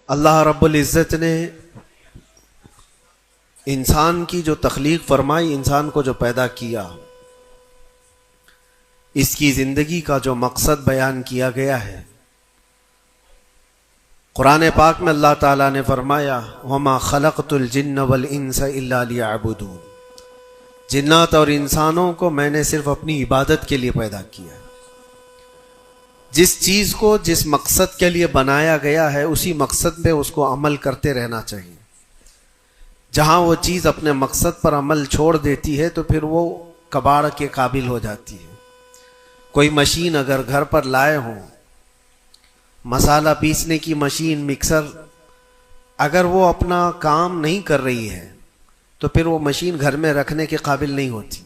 اللہ رب العزت نے انسان کی جو تخلیق فرمائی، انسان کو جو پیدا کیا، اس کی زندگی کا جو مقصد بیان کیا گیا ہے، قرآن پاک میں اللہ تعالیٰ نے فرمایا وَمَا خَلَقْتُ الْجِنَّ وَالْإِنسَ إِلَّا لِيَعْبُدُونَ، جنات اور انسانوں کو میں نے صرف اپنی عبادت کے لیے پیدا کیا ہے۔ جس چیز کو جس مقصد کے لیے بنایا گیا ہے اسی مقصد پہ اس کو عمل کرتے رہنا چاہیے۔ جہاں وہ چیز اپنے مقصد پر عمل چھوڑ دیتی ہے تو پھر وہ کباڑ کے قابل ہو جاتی ہے۔ کوئی مشین اگر گھر پر لائے ہوں، مسالہ پیسنے کی مشین، مکسر، اگر وہ اپنا کام نہیں کر رہی ہے تو پھر وہ مشین گھر میں رکھنے کے قابل نہیں ہوتی۔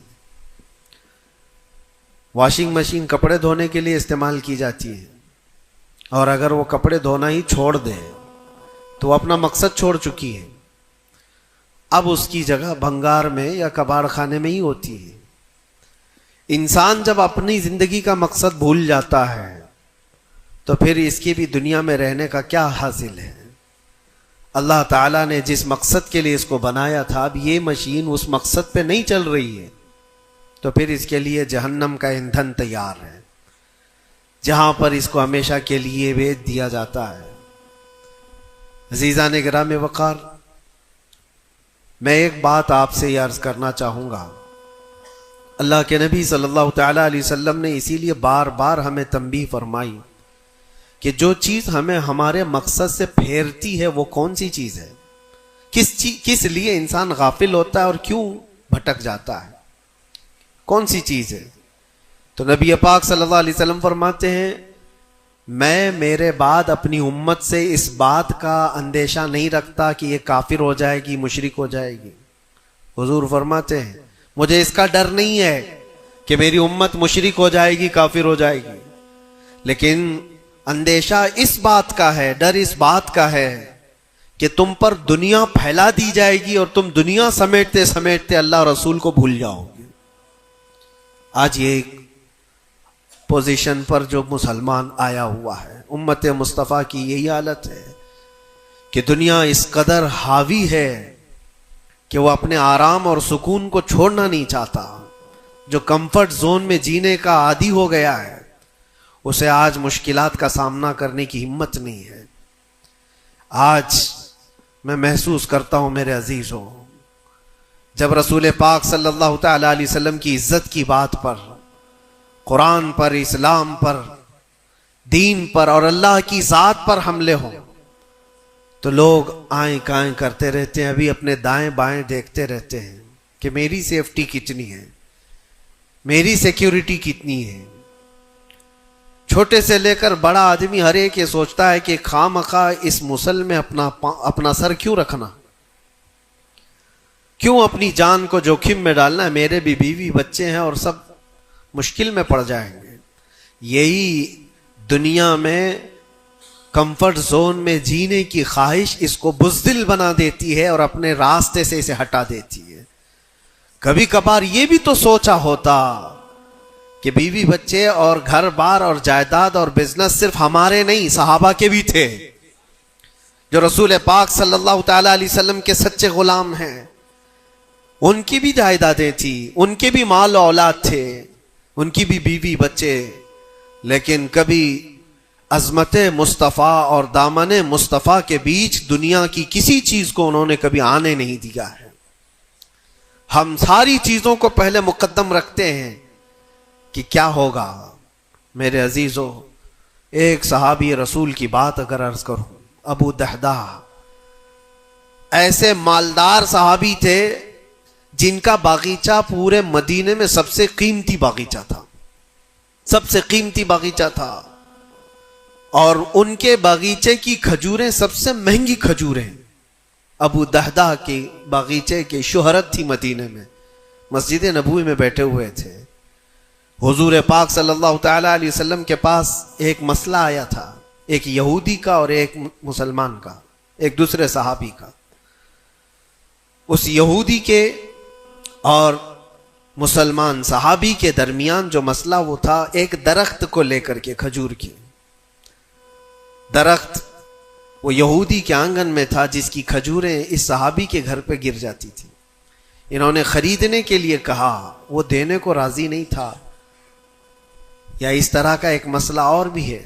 واشنگ مشین کپڑے دھونے کے لیے استعمال کی جاتی ہے، اور اگر وہ کپڑے دھونا ہی چھوڑ دے تو وہ اپنا مقصد چھوڑ چکی ہے، اب اس کی جگہ بھنگار میں یا کباڑ خانے میں ہی ہوتی ہے۔ انسان جب اپنی زندگی کا مقصد بھول جاتا ہے تو پھر اس کی بھی دنیا میں رہنے کا کیا حاصل ہے؟ اللہ تعالیٰ نے جس مقصد کے لیے اس کو بنایا تھا، اب یہ مشین اس مقصد پہ نہیں چل رہی ہے تو پھر اس کے لیے جہنم کا ایندھن تیار ہے، جہاں پر اس کو ہمیشہ کے لیے بھیج دیا جاتا ہے۔ عزیزان گرامی وقار، میں ایک بات آپ سے یہ عرض کرنا چاہوں گا۔ اللہ کے نبی صلی اللہ تعالیٰ علیہ وسلم نے اسی لیے بار بار ہمیں تنبیہ فرمائی کہ جو چیز ہمیں ہمارے مقصد سے پھیرتی ہے وہ کون سی چیز ہے، کس لیے انسان غافل ہوتا ہے اور کیوں بھٹک جاتا ہے، کون سی چیز ہے؟ تو نبی پاک صلی اللہ علیہ وسلم فرماتے ہیں میں میرے بعد اپنی امت سے اس بات کا اندیشہ نہیں رکھتا کہ یہ کافر ہو جائے گی، مشرک ہو جائے گی۔ حضور فرماتے ہیں مجھے اس کا ڈر نہیں ہے کہ میری امت مشرک ہو جائے گی، کافر ہو جائے گی، لیکن اندیشہ اس بات کا ہے، ڈر اس بات کا ہے کہ تم پر دنیا پھیلا دی جائے گی اور تم دنیا سمیٹتے سمیٹتے اللہ رسول کو بھول جاؤ گے۔ آج یہ پوزیشن پر جو مسلمان آیا ہوا ہے، امت مصطفیٰ کی یہی حالت ہے کہ دنیا اس قدر حاوی ہے کہ وہ اپنے آرام اور سکون کو چھوڑنا نہیں چاہتا۔ جو کمفرٹ زون میں جینے کا عادی ہو گیا ہے اسے آج مشکلات کا سامنا کرنے کی ہمت نہیں ہے۔ آج میں محسوس کرتا ہوں میرے عزیزوں، جب رسول پاک صلی اللہ تعالی علیہ وسلم کی عزت کی بات پر، قرآن پر، اسلام پر، دین پر اور اللہ کی ذات پر حملے ہوں تو لوگ آئیں کائیں کرتے رہتے ہیں، ابھی اپنے دائیں بائیں دیکھتے رہتے ہیں کہ میری سیفٹی کتنی ہے، میری سیکیورٹی کتنی ہے۔ چھوٹے سے لے کر بڑا آدمی ہر ایک یہ سوچتا ہے کہ خواہ مخواہ اس مسل میں اپنا سر کیوں رکھنا، کیوں اپنی جان کو جوخم میں ڈالنا ہے، میرے بھی بیوی بچے ہیں اور سب مشکل میں پڑ جائیں گے۔ یہی دنیا میں کمفرٹ زون میں جینے کی خواہش اس کو بزدل بنا دیتی ہے اور اپنے راستے سے اسے ہٹا دیتی ہے۔ کبھی کبھار یہ بھی تو سوچا ہوتا کہ بیوی بچے اور گھر بار اور جائیداد اور بزنس صرف ہمارے نہیں، صحابہ کے بھی تھے، جو رسول پاک صلی اللہ تعالی علیہ وسلم کے سچے غلام ہیں، ان کی بھی جائیدادیں تھیں، ان کے بھی مال و اولاد تھے، ان کی بھی بیوی بچے، لیکن کبھی عظمت مصطفیٰ اور دامن مصطفیٰ کے بیچ دنیا کی کسی چیز کو انہوں نے کبھی آنے نہیں دیا ہے۔ ہم ساری چیزوں کو پہلے مقدم رکھتے ہیں کہ کیا ہوگا۔ میرے عزیزوں، ایک صحابی رسول کی بات اگر عرض کروں، ابو دحدہ، ایسے مالدار صحابی تھے جن کا باغیچہ پورے مدینے میں سب سے قیمتی باغیچہ تھا، سب سے قیمتی باغیچہ تھا، اور ان کے باغیچے کی کھجوریں سب سے مہنگی کھجوریں۔ ابو دحدہ کے باغیچے کی شہرت تھی مدینے میں، مسجد نبوی میں بیٹھے ہوئے تھے۔ حضور پاک صلی اللہ تعالی علیہ وسلم کے پاس ایک مسئلہ آیا تھا، ایک یہودی کا اور ایک مسلمان کا، ایک دوسرے صحابی کا۔ اس یہودی کے اور مسلمان صحابی کے درمیان جو مسئلہ وہ تھا ایک درخت کو لے کر کے، کھجور کی درخت وہ یہودی کے آنگن میں تھا جس کی کھجوریں اس صحابی کے گھر پہ گر جاتی تھی. انہوں نے خریدنے کے لیے کہا, وہ دینے کو راضی نہیں تھا. یا اس طرح کا ایک مسئلہ اور بھی ہے.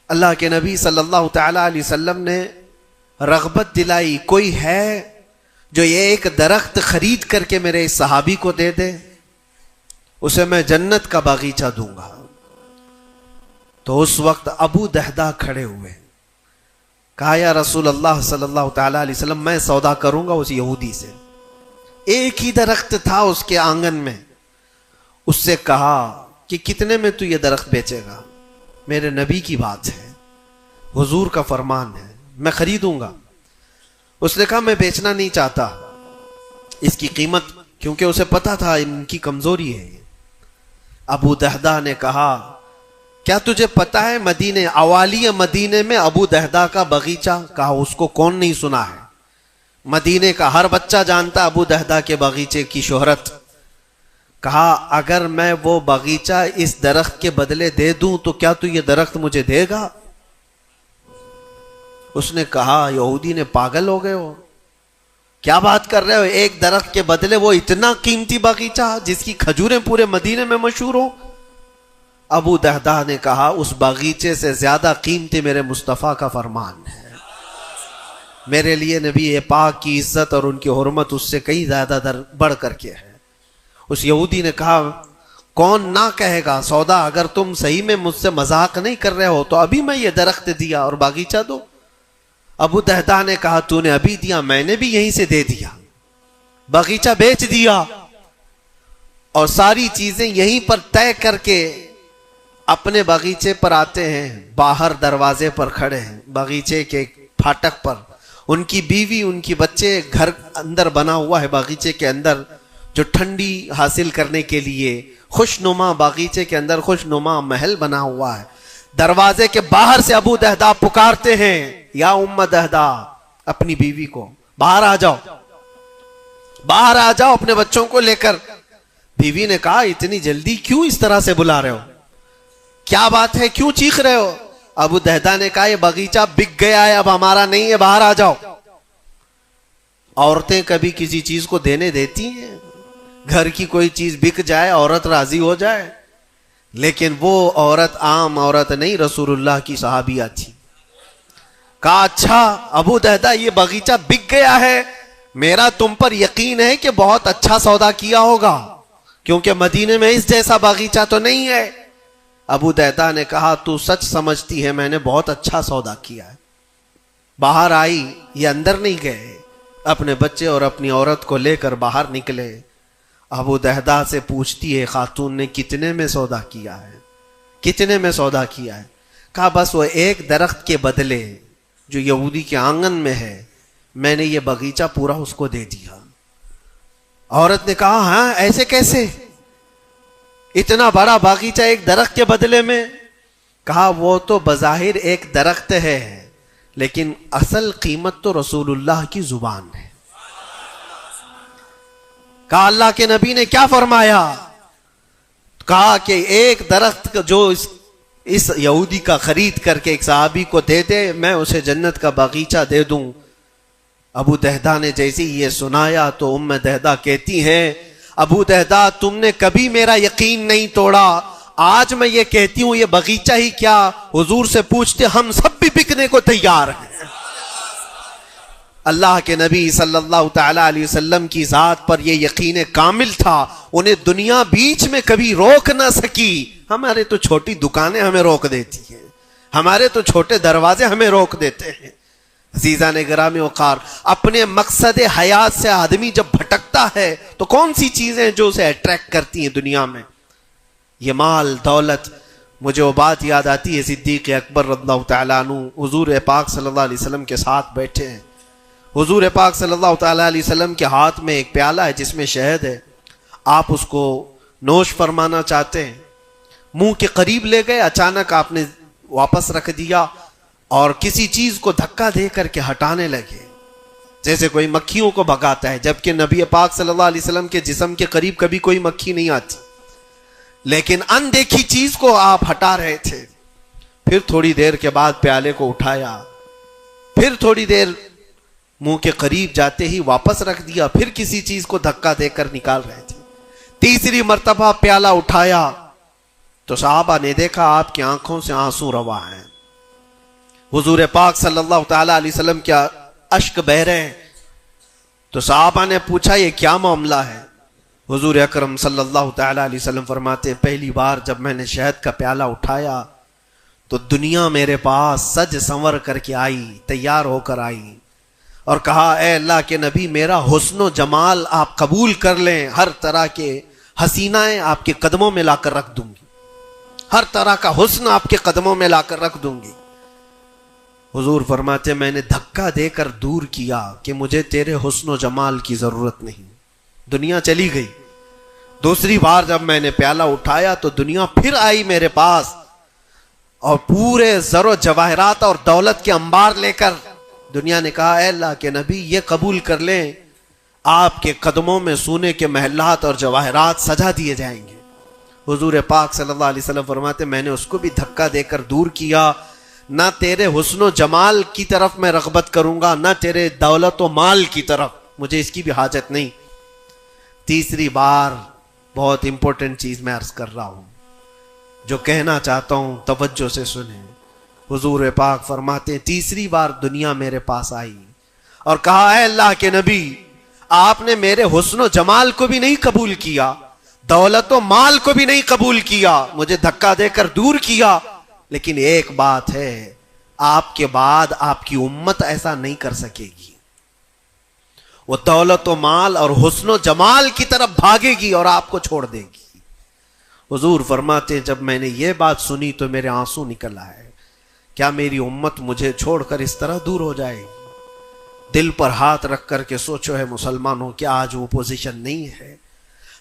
اللہ کے نبی صلی اللہ تعالی علیہ وسلم نے رغبت دلائی, کوئی ہے جو یہ ایک درخت خرید کر کے میرے اس صحابی کو دے دے, اسے میں جنت کا باغیچہ دوں گا. تو اس وقت ابو دہدہ کھڑے ہوئے, کہا یا رسول اللہ صلی اللہ تعالی علیہ وسلم, میں سودا کروں گا اس یہودی سے. ایک ہی درخت تھا اس کے آنگن میں. اس سے کہا کہ کتنے میں تو یہ درخت بیچے گا؟ میرے نبی کی بات ہے, حضور کا فرمان ہے, میں خریدوں گا. اس نے کہا میں بیچنا نہیں چاہتا, اس کی قیمت, کیونکہ اسے پتا تھا ان کی کمزوری ہے. ابو دہدہ نے کہا کیا تجھے پتا ہے مدینے, اوالی مدینے میں ابو دہدہ کا باغیچہ؟ کہا اس کو کون نہیں سنا ہے, مدینے کا ہر بچہ جانتا ابو دہدہ کے باغیچے کی شہرت. کہا اگر میں وہ باغیچہ اس درخت کے بدلے دے دوں تو کیا تو یہ درخت مجھے دے گا؟ اس نے کہا یہودی نے, پاگل ہو گئے ہو, کیا بات کر رہے ہو, ایک درخت کے بدلے وہ اتنا قیمتی باغیچہ جس کی کھجوریں پورے مدینے میں مشہور ہوں. ابو دہدہ نے کہا اس باغیچے سے زیادہ قیمتی میرے مصطفیٰ کا فرمان ہے, میرے لیے نبی پاک کی عزت اور ان کی حرمت اس سے کئی زیادہ بڑھ کر کے ہے. اس یہودی نے کہا کون نہ کہے گا سودا, اگر تم صحیح میں مجھ سے مذاق نہیں کر رہے ہو تو ابھی میں یہ درخت دیا اور باغیچہ دو. ابو دہدہ نے کہا تو نے ابھی دیا, میں نے بھی یہیں سے دے دیا, باغیچہ بیچ دیا اور ساری چیزیں یہیں پر طے کر کے اپنے باغیچے پر آتے ہیں. باہر دروازے پر کھڑے ہیں باغیچے کے پھاٹک پر, ان کی بیوی ان کی بچے, گھر اندر بنا ہوا ہے باغیچے کے اندر جو ٹھنڈی حاصل کرنے کے لیے خوش نما, باغیچے کے اندر خوش نما محل بنا ہوا ہے. دروازے کے باہر سے ابو دہدہ پکارتے ہیں یا ام دہدہ, اپنی بیوی کو, باہر آ جاؤ, باہر آ جاؤ اپنے بچوں کو لے کر. بیوی نے کہا اتنی جلدی کیوں اس طرح سے بلا رہے ہو, کیا بات ہے, کیوں چیخ رہے ہو؟ ابو دہدہ نے کہا یہ باغیچہ بک گیا ہے, اب ہمارا نہیں ہے, باہر آ جاؤ. عورتیں کبھی کسی چیز کو دینے دیتی ہیں, گھر کی کوئی چیز بک جائے عورت راضی ہو جائے, لیکن وہ عورت عام عورت نہیں, رسول اللہ کی صحابیہ تھی. کہا اچھا ابو دہدہ یہ باغیچہ بک گیا ہے, میرا تم پر یقین ہے کہ بہت اچھا سودا کیا ہوگا, کیونکہ مدینے میں اس جیسا باغیچہ تو نہیں ہے. ابو دہدہ نے کہا تو سچ سمجھتی ہے میں نے بہت اچھا سودا کیا ہے. باہر آئی, یہ اندر نہیں گئے, اپنے بچے اور اپنی عورت کو لے کر باہر نکلے. ابو دہدہ سے پوچھتی ہے خاتون نے کتنے میں سودا کیا ہے, کتنے میں سودا کیا ہے؟ کہا بس وہ ایک درخت کے بدلے جو یہودی کے آنگن میں ہے میں نے یہ باغیچہ پورا اس کو دے دیا. عورت نے کہا ہاں ایسے کیسے, اتنا بڑا باغیچہ ایک درخت کے بدلے میں؟ کہا وہ تو بظاہر ایک درخت ہے لیکن اصل قیمت تو رسول اللہ کی زبان ہے. کہا اللہ کے نبی نے کیا فرمایا؟ کہا کہ ایک درخت جو اس یہودی کا خرید کر کے ایک صحابی کو دے دے, میں اسے جنت کا باغیچہ دے دوں. ابو دہدہ نے جیسے یہ سنایا تو ام دہدہ کہتی ہیں ابو دہدہ تم نے کبھی میرا یقین نہیں توڑا, آج میں یہ کہتی ہوں یہ باغیچہ ہی کیا, حضور سے پوچھتے ہم سب بھی بکنے کو تیار ہیں. اللہ کے نبی صلی اللہ تعالی علیہ وسلم کی ذات پر یہ یقین کامل تھا, انہیں دنیا بیچ میں کبھی روک نہ سکی. ہمارے تو چھوٹی دکانیں ہمیں روک دیتی ہیں, ہمارے تو چھوٹے دروازے ہمیں روک دیتے ہیں. عزیزان گرامی وقار, اپنے مقصد حیات سے آدمی جب بھٹکتا ہے تو کون سی چیزیں جو اسے اٹریکٹ کرتی ہیں دنیا میں؟ یہ مال دولت. مجھے وہ بات یاد آتی ہے, صدیق اکبر رضی اللہ تعالیٰ عنہ حضور پاک صلی اللہ علیہ وسلم کے ساتھ بیٹھے ہیں. حضور پاک صلی اللہ تعالیٰ علیہ وسلم کے ہاتھ میں ایک پیالہ ہے جس میں شہد ہے, آپ اس کو نوش فرمانا چاہتے ہیں, منہ کے قریب لے گئے, اچانک آپ نے واپس رکھ دیا اور کسی چیز کو دھکا دے کر کے ہٹانے لگے جیسے کوئی مکھیوں کو بھگاتا ہے, جبکہ نبی پاک صلی اللہ علیہ وسلم کے جسم کے قریب کبھی کوئی مکھی نہیں آتی, لیکن اندیکھی چیز کو آپ ہٹا رہے تھے. پھر تھوڑی دیر کے بعد پیالے کو اٹھایا, پھر تھوڑی دیر منہ کے قریب جاتے ہی واپس رکھ دیا، پھر کسی چیز کو دھکا دے کر نکال رہے تھے۔ تیسری مرتبہ پیالہ اٹھایا تو صحابہ نے دیکھا آپ کی آنکھوں سے آنسو روا ہیں، حضور پاک صلی اللہ تعالی علیہ وسلم کیا اشک بہ رہے ہیں۔ تو صحابہ نے پوچھا یہ کیا معاملہ ہے؟ حضور اکرم صلی اللہ تعالی علیہ وسلم فرماتے ہیں پہلی بار جب میں نے شہد کا پیالہ اٹھایا تو دنیا میرے پاس سج سنور کر کے آئی، تیار ہو کر آئی، اور کہا اے اللہ کے نبی میرا حسن و جمال آپ قبول کر لیں، ہر طرح کے حسینائیں آپ کے قدموں میں لا کر رکھ دوں گی، ہر طرح کا حسن آپ کے قدموں میں لا کر رکھ دوں گی۔ حضور فرماتے میں نے دھکا دے کر دور کیا کہ مجھے تیرے حسن و جمال کی ضرورت نہیں، دنیا چلی گئی۔ دوسری بار جب میں نے پیالہ اٹھایا تو دنیا پھر آئی میرے پاس اور پورے زر و جواہرات اور دولت کے انبار لے کر۔ دنیا نے کہا اے اللہ کے نبی یہ قبول کر لیں، آپ کے قدموں میں سونے کے محلات اور جواہرات سجا دیے جائیں گے۔ حضور پاک صلی اللہ علیہ وسلم فرماتے میں نے اس کو بھی دھکا دے کر دور کیا، نہ تیرے حسن و جمال کی طرف میں رغبت کروں گا، نہ تیرے دولت و مال کی طرف، مجھے اس کی بھی حاجت نہیں۔ تیسری بار بہت امپورٹنٹ چیز میں عرض کر رہا ہوں، جو کہنا چاہتا ہوں توجہ سے سنیں۔ حضور پاک فرماتے ہیں تیسری بار دنیا میرے پاس آئی اور کہا اے اللہ کے نبی آپ نے میرے حسن و جمال کو بھی نہیں قبول کیا، دولت و مال کو بھی نہیں قبول کیا، مجھے دھکا دے کر دور کیا، لیکن ایک بات ہے آپ کے بعد آپ کی امت ایسا نہیں کر سکے گی، وہ دولت و مال اور حسن و جمال کی طرف بھاگے گی اور آپ کو چھوڑ دے گی۔ حضور فرماتے جب میں نے یہ بات سنی تو میرے آنسو نکل آئے، کیا میری امت مجھے چھوڑ کر اس طرح دور ہو جائے گی؟ دل پر ہاتھ رکھ کر کے سوچو ہے مسلمانوں، کیا آج وہ پوزیشن نہیں ہے؟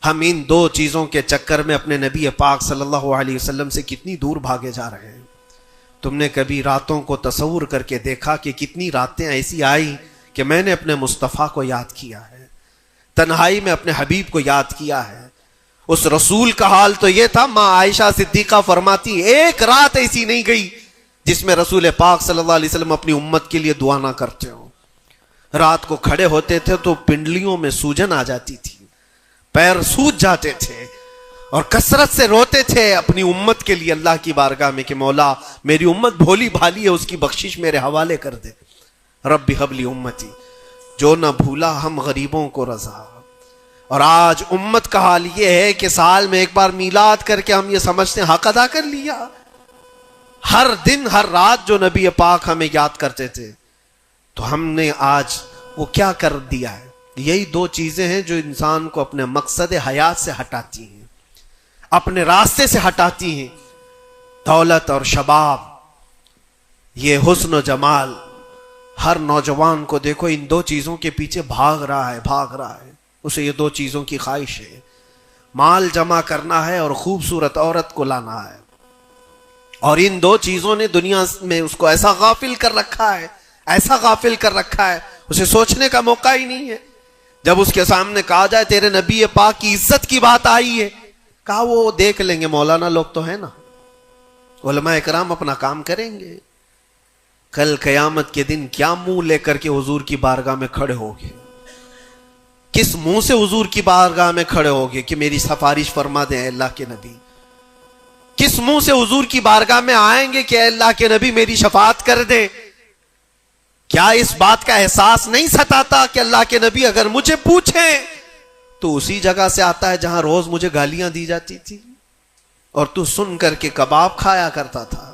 ہم ان دو چیزوں کے چکر میں اپنے نبی پاک صلی اللہ علیہ وسلم سے کتنی دور بھاگے جا رہے ہیں۔ تم نے کبھی راتوں کو تصور کر کے دیکھا کہ کتنی راتیں ایسی آئی کہ میں نے اپنے مصطفیٰ کو یاد کیا ہے، تنہائی میں اپنے حبیب کو یاد کیا ہے؟ اس رسول کا حال تو یہ تھا، ماں عائشہ صدیقہ فرماتی ایک رات ایسی نہیں گئی جس میں رسول پاک صلی اللہ علیہ وسلم اپنی امت کے لیے دعا نہ کرتے ہوں۔ رات کو کھڑے ہوتے تھے تو پنڈلیوں میں سوجن آ جاتی تھی، پیر سوج جاتے تھے اور کثرت سے روتے تھے اپنی امت کے لیے اللہ کی بارگاہ میں کہ مولا میری امت بھولی بھالی ہے، اس کی بخشش میرے حوالے کر دے، رب حب لی امتی، جو نہ بھولا ہم غریبوں کو رضا۔ اور آج امت کا حال یہ ہے کہ سال میں ایک بار میلاد کر کے ہم یہ سمجھتے ہیں حق ادا کر لیا۔ ہر دن ہر رات جو نبی پاک ہمیں یاد کرتے تھے تو ہم نے آج وہ کیا کر دیا ہے؟ یہی دو چیزیں ہیں جو انسان کو اپنے مقصد حیات سے ہٹاتی ہیں، اپنے راستے سے ہٹاتی ہیں، دولت اور شباب، یہ حسن و جمال۔ ہر نوجوان کو دیکھو ان دو چیزوں کے پیچھے بھاگ رہا ہے، اسے یہ دو چیزوں کی خواہش ہے، مال جمع کرنا ہے اور خوبصورت عورت کو لانا ہے، اور ان دو چیزوں نے دنیا میں اس کو ایسا غافل کر رکھا ہے، اسے سوچنے کا موقع ہی نہیں ہے۔ جب اس کے سامنے کہا جائے تیرے نبی پاک کی عزت کی بات آئی ہے، کہا وہ دیکھ لیں گے، مولانا لوگ تو ہیں نا، علماء اکرام اپنا کام کریں گے، کل قیامت کے دن کیا منہ لے کر کے حضور کی بارگاہ میں کھڑے ہوگے؟ کس منہ سے حضور کی بارگاہ میں کھڑے ہوگے کہ میری سفارش فرما دیں اے اللہ کے نبی؟ کس منہ سے حضور کی بارگاہ میں آئیں گے کہ اے اللہ کے نبی میری شفاعت کر دیں؟ کیا اس بات کا احساس نہیں ستاتا کہ اللہ کے نبی اگر مجھے پوچھیں تو اسی جگہ سے آتا ہے جہاں روز مجھے گالیاں دی جاتی تھی اور تو سن کر کے کباب کھایا کرتا تھا،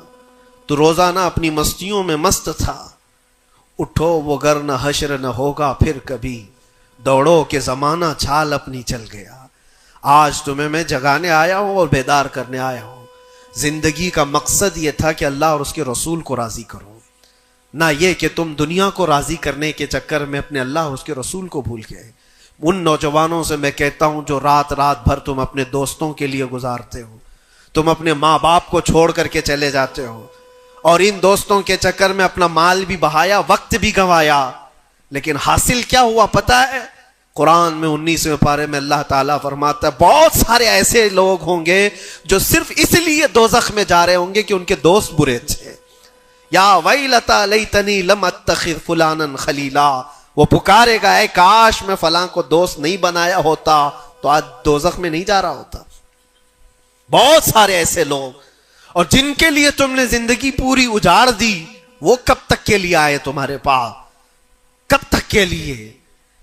تو روزانہ اپنی مستیوں میں مست تھا۔ اٹھو وہ گر نہ حشر نہ ہوگا پھر کبھی، دوڑو کہ زمانہ چھال اپنی چل گیا۔ آج تمہیں میں جگانے آیا ہوں اور بیدار کرنے آیا ہوں۔ زندگی کا مقصد یہ تھا کہ اللہ اور اس کے رسول کو راضی کرو، نہ یہ کہ تم دنیا کو راضی کرنے کے چکر میں اپنے اللہ اور اس کے رسول کو بھول گئے۔ ان نوجوانوں سے میں کہتا ہوں جو رات بھر تم اپنے دوستوں کے لیے گزارتے ہو، تم اپنے ماں باپ کو چھوڑ کر کے چلے جاتے ہو اور ان دوستوں کے چکر میں اپنا مال بھی بہایا، وقت بھی گنوایا، لیکن حاصل کیا ہوا پتہ ہے؟ قرآن میں 19ویں پارے میں اللہ تعالیٰ فرماتا ہے بہت سارے ایسے لوگ ہوں گے جو صرف اس لیے دوزخ میں جا رہے ہوں گے کہ ان کے دوست برے تھے، یا ویلتا لیتنی لم اتخذ فلانا خلیلا، وہ پکارے گا اے کاش میں فلاں کو دوست نہیں بنایا ہوتا تو آج دوزخ میں نہیں جا رہا ہوتا۔ بہت سارے ایسے لوگ، اور جن کے لیے تم نے زندگی پوری اجاڑ دی، وہ کب تک کے لیے آئے تمہارے پاس؟ کب تک کے لیے؟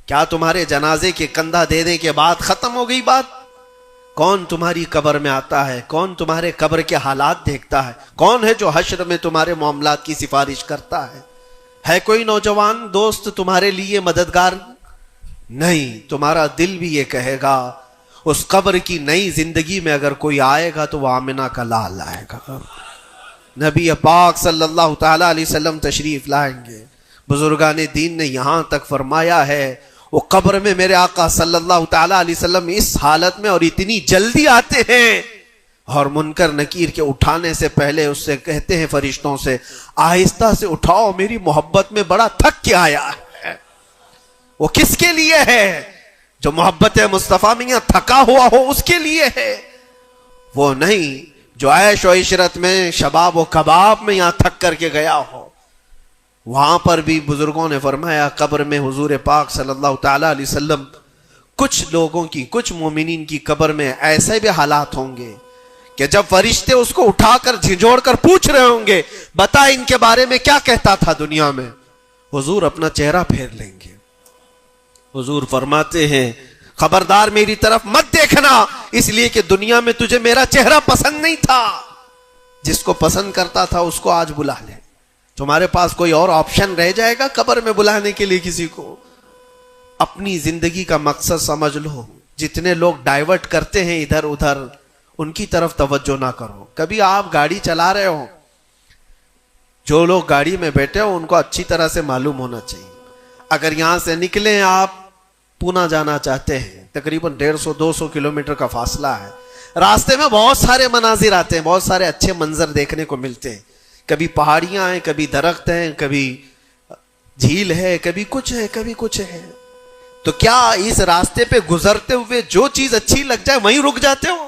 کیا تمہارے جنازے کے کندھا دینے کے بعد ختم ہو گئی بات؟ کون تمہاری قبر میں آتا ہے؟ کون تمہارے قبر کے حالات دیکھتا ہے؟ کون ہے جو حشر میں تمہارے معاملات کی سفارش کرتا ہے کوئی نوجوان دوست تمہارے لیے مددگار؟ نہیں۔ تمہارا دل بھی یہ کہے گا اس قبر کی نئی زندگی میں اگر کوئی آئے گا تو وہ آمنہ کا لال آئے گا۔ نبی پاک صلی اللہ تعالی علیہ وسلم تشریف لائیں گے۔ بزرگان دین نے یہاں تک فرمایا ہے وہ قبر میں میرے آقا صلی اللہ تعالی علیہ وسلم اس حالت میں اور اتنی جلدی آتے ہیں، اور منکر نکیر کے اٹھانے سے پہلے اس سے کہتے ہیں فرشتوں سے آہستہ سے اٹھاؤ، میری محبت میں بڑا تھک کے آیا ہے۔ وہ کس کے لیے ہے؟ جو محبت مصطفیٰ میں یہاں تھکا ہوا ہو اس کے لیے ہے، وہ نہیں جو عیش و عشرت میں شباب و کباب میں یہاں تھک کر کے گیا ہو۔ وہاں پر بھی بزرگوں نے فرمایا قبر میں حضور پاک صلی اللہ تعالی علیہ وسلم کچھ لوگوں کی، کچھ مومنین کی قبر میں ایسے بھی حالات ہوں گے کہ جب فرشتے اس کو اٹھا کر جھنجھوڑ کر پوچھ رہے ہوں گے بتا ان کے بارے میں کیا کہتا تھا دنیا میں، حضور اپنا چہرہ پھیر لیں گے۔ حضور فرماتے ہیں خبردار میری طرف مت دیکھنا، اس لیے کہ دنیا میں تجھے میرا چہرہ پسند نہیں تھا، جس کو پسند کرتا تھا اس کو آج بلا لے۔ تمہارے پاس کوئی اور آپشن رہ جائے گا قبر میں بلانے کے لیے کسی کو؟ اپنی زندگی کا مقصد سمجھ لو۔ جتنے لوگ ڈائیورٹ کرتے ہیں ادھر ادھر، ان کی طرف توجہ نہ کرو۔ کبھی آپ گاڑی چلا رہے ہو، جو لوگ گاڑی میں بیٹھے ہو ان کو اچھی طرح سے معلوم ہونا چاہیے، اگر یہاں سے نکلیں آپ پونا جانا چاہتے ہیں، تقریباً 150-200 کلومیٹر کا فاصلہ ہے، راستے میں بہت سارے مناظر آتے ہیں، بہت سارے اچھے منظر دیکھنے کو ملتے ہیں، کبھی پہاڑیاں ہیں، کبھی درخت ہیں، کبھی جھیل ہے، کبھی کچھ ہے، کبھی کچھ ہے۔ تو کیا اس راستے پہ گزرتے ہوئے جو چیز اچھی لگ جائے وہیں رک جاتے ہو؟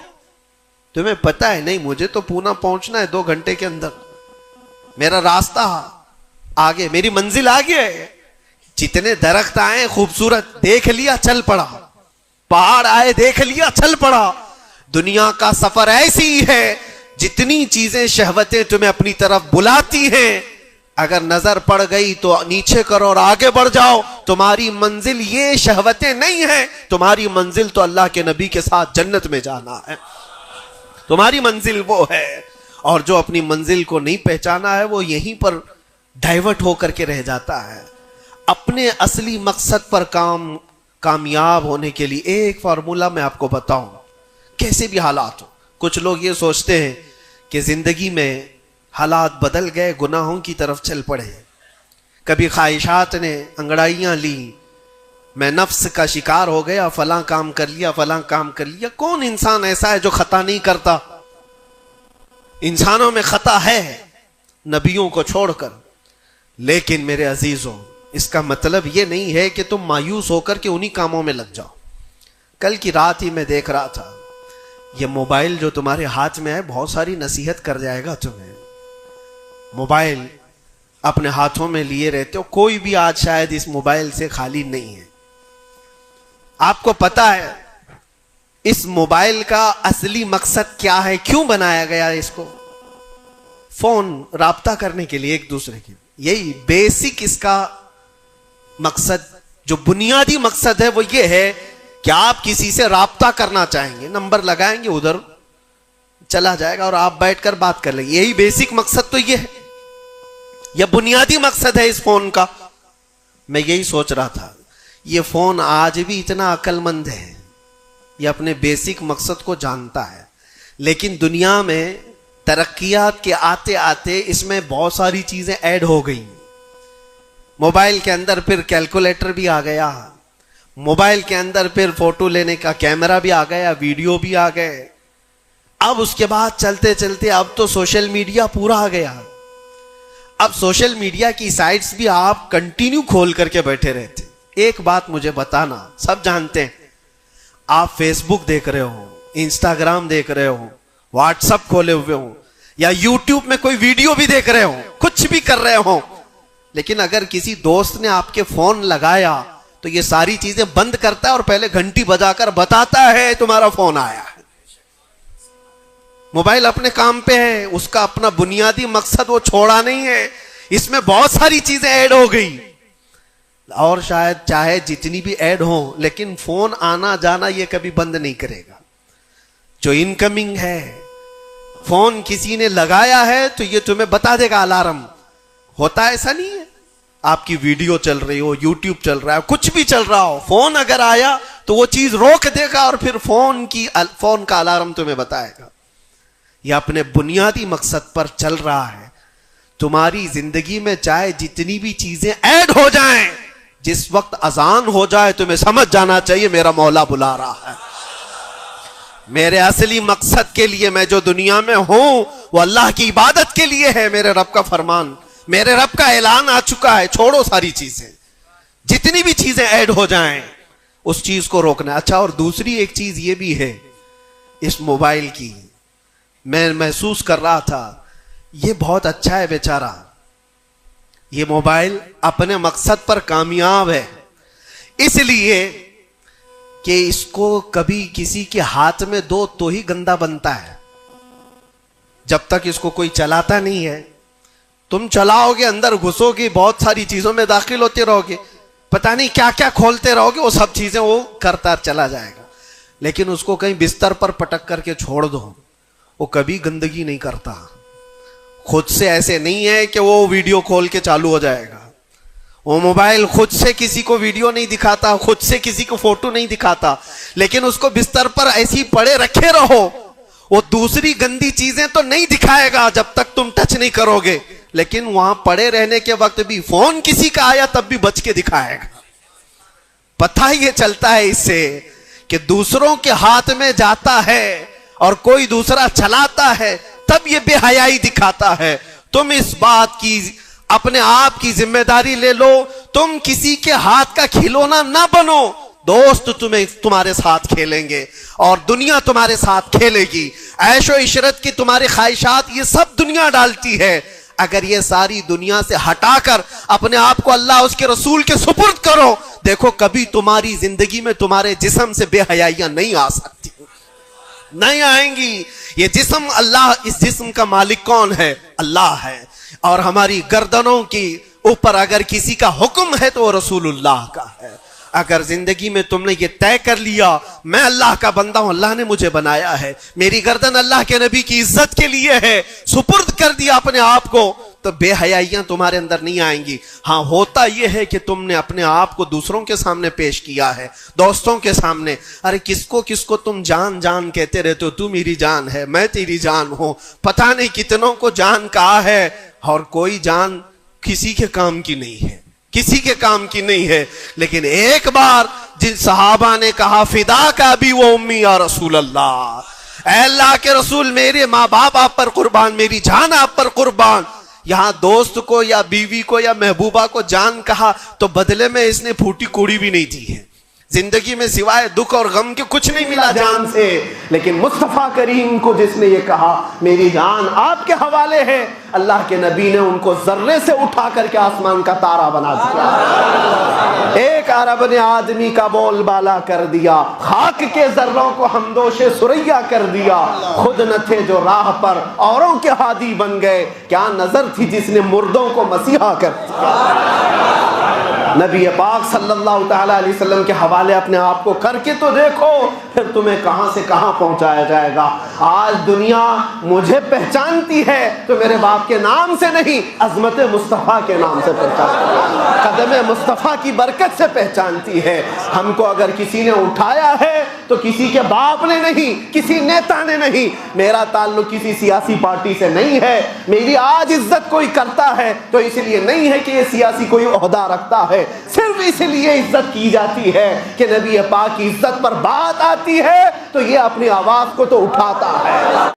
تمہیں پتا ہے نہیں مجھے تو پونا پہنچنا ہے 2 گھنٹے کے اندر، میرا راستہ آگے، میری منزل آگے ہے۔ جتنے درخت آئے خوبصورت دیکھ لیا چل پڑا، پہاڑ آئے دیکھ لیا چل پڑا۔ دنیا کا سفر ایسی ہے جتنی چیزیں شہوتیں تمہیں اپنی طرف بلاتی ہیں، اگر نظر پڑ گئی تو نیچے کرو اور آگے بڑھ جاؤ۔ تمہاری منزل یہ شہوتیں نہیں ہیں، تمہاری منزل تو اللہ کے نبی کے ساتھ جنت میں جانا ہے، تمہاری منزل وہ ہے۔ اور جو اپنی منزل کو نہیں پہچانا ہے وہ یہیں پر ڈائیورٹ ہو کر کے رہ جاتا ہے۔ اپنے اصلی مقصد پر کامیاب ہونے کے لیے ایک فارمولا میں آپ کو بتاؤں، کیسے بھی حالات ہو۔ کچھ لوگ یہ سوچتے ہیں کہ زندگی میں حالات بدل گئے، گناہوں کی طرف چل پڑے، کبھی خواہشات نے انگڑائیاں لی، میں نفس کا شکار ہو گیا، فلاں کام کر لیا، فلاں کام کر لیا۔ کون انسان ایسا ہے جو خطا نہیں کرتا؟ انسانوں میں خطا ہے، نبیوں کو چھوڑ کر، لیکن میرے عزیزوں اس کا مطلب یہ نہیں ہے کہ تم مایوس ہو کر کے انہی کاموں میں لگ جاؤ۔ کل کی رات ہی میں دیکھ رہا تھا، یہ موبائل جو تمہارے ہاتھ میں ہے بہت ساری نصیحت کر جائے گا تمہیں۔ موبائل اپنے ہاتھوں میں لیے رہتے ہو، کوئی بھی آج شاید اس موبائل سے خالی نہیں ہے۔ آپ کو پتا ہے اس موبائل کا اصلی مقصد کیا ہے؟ کیوں بنایا گیا اس کو؟ فون، رابطہ کرنے کے لیے ایک دوسرے کے، یہی بیسک اس کا مقصد، جو بنیادی مقصد ہے وہ یہ ہے کہ آپ کسی سے رابطہ کرنا چاہیں گے، نمبر لگائیں گے، ادھر چلا جائے گا اور آپ بیٹھ کر بات کر لیں گے۔ یہی بیسک مقصد تو یہ ہے، یہ بنیادی مقصد ہے اس فون کا۔ میں یہی سوچ رہا تھا یہ فون آج بھی اتنا عقل مند ہے، یہ اپنے بیسک مقصد کو جانتا ہے، لیکن دنیا میں ترقیات کے آتے آتے اس میں بہت ساری چیزیں ایڈ ہو گئی۔ موبائل کے اندر پھر کیلکولیٹر بھی آ گیا، موبائل کے اندر پھر فوٹو لینے کا کیمرہ بھی آ گیا، ویڈیو بھی آ گئے، اب اس کے بعد چلتے چلتے اب تو سوشل میڈیا پورا آ گیا۔ اب سوشل میڈیا کی سائٹس بھی آپ کنٹینیو کھول کر کے بیٹھے رہتے۔ ایک بات مجھے بتانا، سب جانتے ہیں آپ فیس بک دیکھ رہے ہو، انسٹاگرام دیکھ رہے ہو، واٹس ایپ کھولے ہوئے ہو، یا یوٹیوب میں کوئی ویڈیو بھی دیکھ رہے ہو، کچھ بھی کر رہے ہو، لیکن اگر کسی دوست نے آپ کے فون لگایا تو یہ ساری چیزیں بند کرتا ہے اور پہلے گھنٹی بجا کر بتاتا ہے تمہارا فون آیا ہے۔ موبائل اپنے کام پہ ہے، اس کا اپنا بنیادی مقصد وہ چھوڑا نہیں ہے، اس میں بہت ساری چیزیں ایڈ ہو گئی، اور شاید چاہے جتنی بھی ایڈ ہوں لیکن فون آنا جانا یہ کبھی بند نہیں کرے گا۔ جو انکمنگ ہے، فون کسی نے لگایا ہے تو یہ تمہیں بتا دے گا، الارم ہوتا ہے، ایسا نہیں ہے آپ کی ویڈیو چل رہی ہو، یوٹیوب چل رہا ہے، کچھ بھی چل رہا ہو، فون اگر آیا تو وہ چیز روک دے گا اور پھر فون کا الارم تمہیں بتائے گا۔ یہ اپنے بنیادی مقصد پر چل رہا ہے۔ تمہاری زندگی میں چاہے جتنی بھی چیزیں ایڈ ہو جائیں، جس وقت اذان ہو جائے تمہیں سمجھ جانا چاہیے میرا مولا بلا رہا ہے، میرے اصلی مقصد کے لیے میں جو دنیا میں ہوں وہ اللہ کی عبادت کے لیے ہے۔ میرے رب کا فرمان، میرے رب کا اعلان آ چکا ہے، چھوڑو ساری چیزیں، جتنی بھی چیزیں ایڈ ہو جائیں اس چیز کو روکنا۔ اچھا، اور دوسری ایک چیز یہ بھی ہے اس موبائل کی، میں محسوس کر رہا تھا یہ بہت اچھا ہے بیچارہ، یہ موبائل اپنے مقصد پر کامیاب ہے، اس لیے کہ اس کو کبھی کسی کے ہاتھ میں دو تو ہی گندا بنتا ہے۔ جب تک اس کو کوئی چلاتا نہیں ہے، تم چلاؤ گے، اندر گھسو گے، بہت ساری چیزوں میں داخل ہوتے رہو گے، پتہ نہیں کیا کیا کھولتے رہو گے، وہ سب چیزیں وہ کرتا چلا جائے گا۔ لیکن اس کو کہیں بستر پر پٹک کر کے چھوڑ دو، وہ کبھی گندگی نہیں کرتا، خود سے ایسے نہیں ہے کہ وہ ویڈیو کھول کے چالو ہو جائے گا، وہ موبائل خود سے کسی کو ویڈیو نہیں دکھاتا، خود سے کسی کو فوٹو نہیں دکھاتا، لیکن اس کو بستر پر ایسی پڑے رکھے رہو، وہ دوسری گندی چیزیں تو نہیں دکھائے گا جب تک تم ٹچ نہیں کرو گے، لیکن وہاں پڑے رہنے کے وقت بھی فون کسی کا آیا تب بھی بچ کے دکھائے گا۔ پتہ یہ چلتا ہے اس سے کہ دوسروں کے ہاتھ میں جاتا ہے اور کوئی دوسرا چلاتا ہے تب یہ بے حیائی دکھاتا ہے۔ تم اس بات کی اپنے آپ کی ذمہ داری لے لو، تم کسی کے ہاتھ کا کھلونا نہ بنو، دوست تمہارے ساتھ کھیلیں گے اور دنیا تمہارے ساتھ کھیلے گی، عیش و عشرت کی تمہاری خواہشات یہ سب دنیا ڈالتی ہے۔ اگر یہ ساری دنیا سے ہٹا کر اپنے آپ کو اللہ اس کے رسول کے سپرد کرو، دیکھو کبھی تمہاری زندگی میں تمہارے جسم سے بے حیائیاں نہیں آ سکتی، نہیں آئیں گی۔ یہ جسم اللہ، اس جسم کا مالک کون ہے؟ اللہ ہے، اور ہماری گردنوں کی اوپر اگر کسی کا حکم ہے تو وہ رسول اللہ کا ہے۔ اگر زندگی میں تم نے یہ طے کر لیا میں اللہ کا بندہ ہوں، اللہ نے مجھے بنایا ہے، میری گردن اللہ کے نبی کی عزت کے لیے ہے، سپرد کر دیا اپنے آپ کو، تو بے حیائیاں تمہارے اندر نہیں آئیں گی۔ ہاں، ہوتا یہ ہے کہ تم نے اپنے آپ کو دوسروں کے سامنے پیش کیا ہے، دوستوں کے سامنے، ارے کس کو تم جان جان کہتے رہتے ہو، تو میری جان ہے، میں تیری جان ہوں، پتہ نہیں کتنوں کو جان کہا ہے، اور کوئی جان کسی کے کام کی نہیں ہے، کسی کے کام کی نہیں ہے۔ لیکن ایک بار جن صحابہ نے کہا فدا کا بھی وہ امی یا رسول اللہ، اے اللہ کے رسول میرے ماں باپ آپ پر قربان، میری جان آپ پر قربان۔ یہاں دوست کو یا بیوی کو یا محبوبہ کو جان کہا تو بدلے میں اس نے پھوٹی کوڑی بھی نہیں دی ہے، زندگی میں سوائے دکھ اور غم کے کچھ نہیں ملا جان سے، لیکن مصطفیٰ کریم کو جس نے یہ کہا میری جان آپ کے حوالے ہے، اللہ کے نبی نے ان کو ذرے سے اٹھا کر کے آسمان کا تارا بنا دیا، ایک عرب نے آدمی کا بول بالا کر دیا، خاک کے ذروں کو ہمدوش سریا کر دیا، خود نہ تھے جو راہ پر اوروں کے ہادی بن گئے، کیا نظر تھی جس نے مردوں کو مسیحا کر دیا۔ نبی پاک صلی اللہ تعالیٰ علیہ وسلم کے حوالے اپنے آپ کو کر کے تو دیکھو، پھر تمہیں کہاں سے کہاں پہنچایا جائے گا۔ آج دنیا مجھے پہچانتی ہے تو میرے باپ کے نام سے نہیں، عظمت مصطفیٰ کے نام سے پہچانتی ہے، قدم مصطفیٰ کی برکت سے پہچانتی ہے۔ ہم کو اگر کسی نے اٹھایا ہے تو کسی کے باپ نے نہیں، کسی نیتا نے نہیں، میرا تعلق کسی سیاسی پارٹی سے نہیں ہے۔ میری آج عزت کوئی کرتا ہے تو اس لیے نہیں ہے کہ یہ سیاسی کوئی عہدہ رکھتا ہے، صرف اس لیے عزت کی جاتی ہے کہ نبی پاک کی عزت پر بات آتی ہے تو یہ اپنی آواز کو تو اٹھاتا ہے۔